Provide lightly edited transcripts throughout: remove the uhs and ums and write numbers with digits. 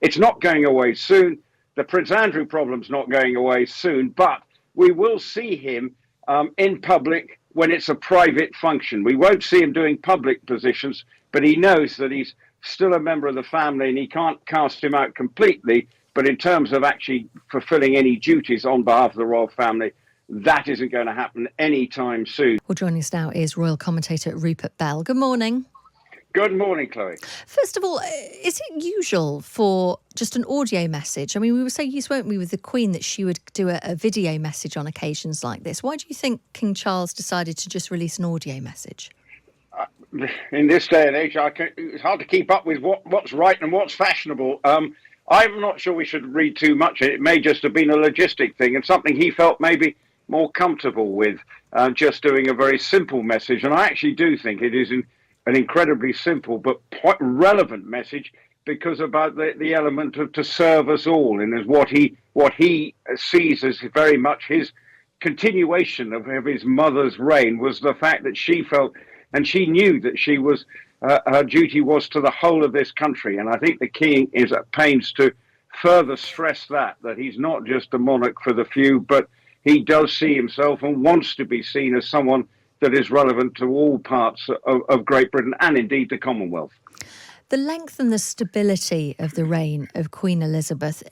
It's not going away soon. The Prince Andrew problem's not going away soon, but we will see him in public when it's a private function. We won't see him doing public positions, but he knows that he's still a member of the family and he can't cast him out completely. But in terms of actually fulfilling any duties on behalf of the royal family, that isn't going to happen anytime soon. Well, joining us now is royal commentator Rupert Bell. Good morning. Good morning, Chloe. First of all, is it usual for just an audio message? I mean, we were so used, weren't we, with the Queen that she would do a video message on occasions like this. Why do you think King Charles decided to just release an audio message? In this day and age, it's hard to keep up with what's right and what's fashionable. I'm not sure we should read too much. It may just have been a logistic thing and something he felt maybe more comfortable with, just doing a very simple message. And I actually do think it is an incredibly simple but quite relevant message, because about the element of to serve us all, and as what he sees as very much his continuation of his mother's reign was the fact that she felt and she knew that she was her duty was to the whole of this country. And I think the king is at pains to further stress that he's not just a monarch for the few, but he does see himself and wants to be seen as someone that is relevant to all parts of Great Britain and indeed the Commonwealth. The length and the stability of the reign of Queen Elizabeth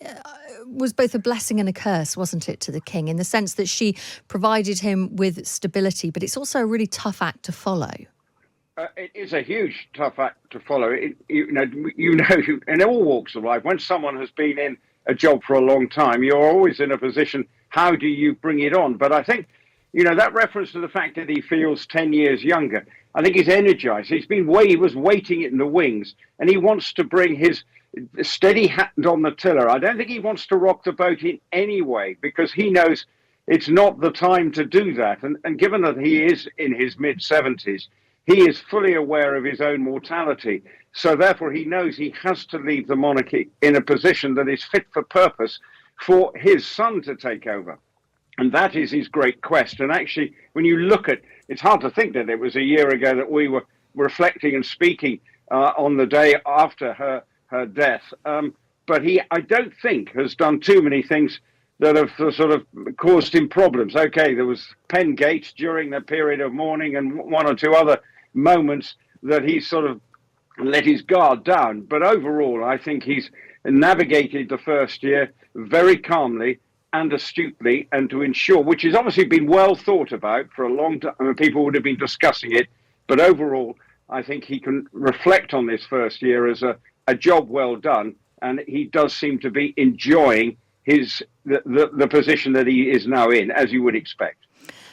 was both a blessing and a curse, wasn't it, to the king, in the sense that she provided him with stability, but it's also a really tough act to follow. It is a huge, tough act to follow. You know, in all walks of life, when someone has been in a job for a long time, you're always in a position, how do you bring it on? But I think, you know, that reference to the fact that he feels 10 years younger, I think he's energized. He was waiting in the wings, and he wants to bring his steady hand on the tiller. I don't think he wants to rock the boat in any way, because he knows it's not the time to do that. And given that he is in his mid-70s, he is fully aware of his own mortality. So therefore, he knows he has to leave the monarchy in a position that is fit for purpose for his son to take over. And that is his great quest. And actually, when you look at, it's hard to think that it was a year ago that we were reflecting and speaking on the day after her death. But he, I don't think, has done too many things that have sort of caused him problems. Okay, there was Pengate during the period of mourning and one or two other moments that he sort of let his guard down. But overall, I think he's navigated the first year very calmly and astutely, and to ensure, which has obviously been well thought about for a long time. I mean, people would have been discussing it, but overall, I think he can reflect on this first year as a job well done, and he does seem to be enjoying the position that he is now in, as you would expect.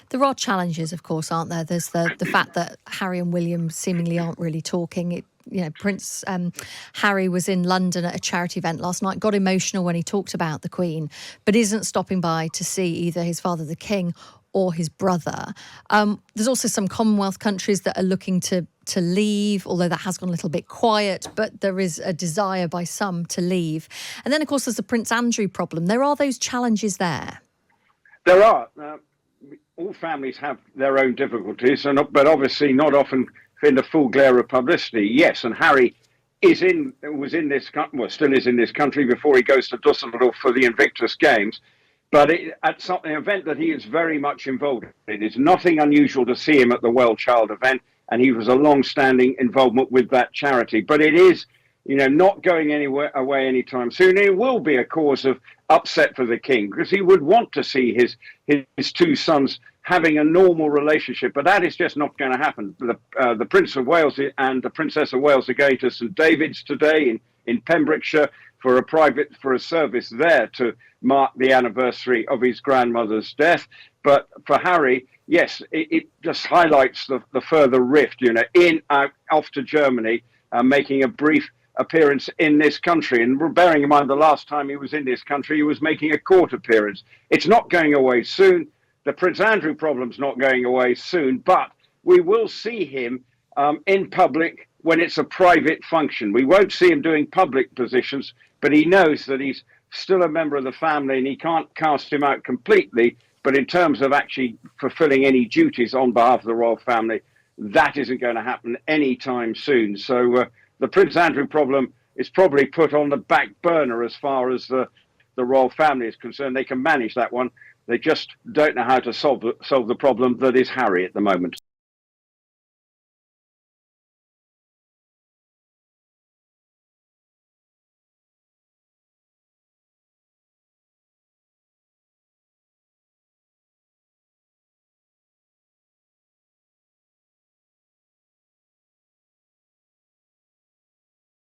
There are challenges, of course, aren't there? There's the fact that Harry and William seemingly aren't really talking. Prince Harry was in London at a charity event last night, got emotional when he talked about the Queen, but isn't stopping by to see either his father, the King, or his brother. There's also some Commonwealth countries that are looking to leave, although that has gone a little bit quiet, but there is a desire by some to leave. And then, of course, there's the Prince Andrew problem. There are those challenges there. There are. All families have their own difficulties, but obviously not often in the full glare of publicity. Yes, and Harry still is in this country before he goes to Dusseldorf for the Invictus Games. But at an event that he is very much involved in. It's nothing unusual to see him at the Well Child event, and he was a long-standing involvement with that charity. But it is, not going away anytime soon. It will be a cause of upset for the king, because he would want to see his two sons having a normal relationship, but that is just not going to happen. The Prince of Wales and the Princess of Wales are going to St David's today in Pembrokeshire for a service there to mark the anniversary of his grandmother's death. But for Harry, yes, it just highlights the further rift, off to Germany, making a brief appearance in this country. And bearing in mind the last time he was in this country, he was making a court appearance. It's not going away soon. The Prince Andrew problem's not going away soon, but we will see him in public when it's a private function. We won't see him doing public positions, but he knows that he's still a member of the family and he can't cast him out completely. But in terms of actually fulfilling any duties on behalf of the royal family, that isn't going to happen anytime soon. So the Prince Andrew problem it's probably put on the back burner as far as the royal family is concerned. They can manage that one. They just don't know how to solve the problem that is Harry at the moment.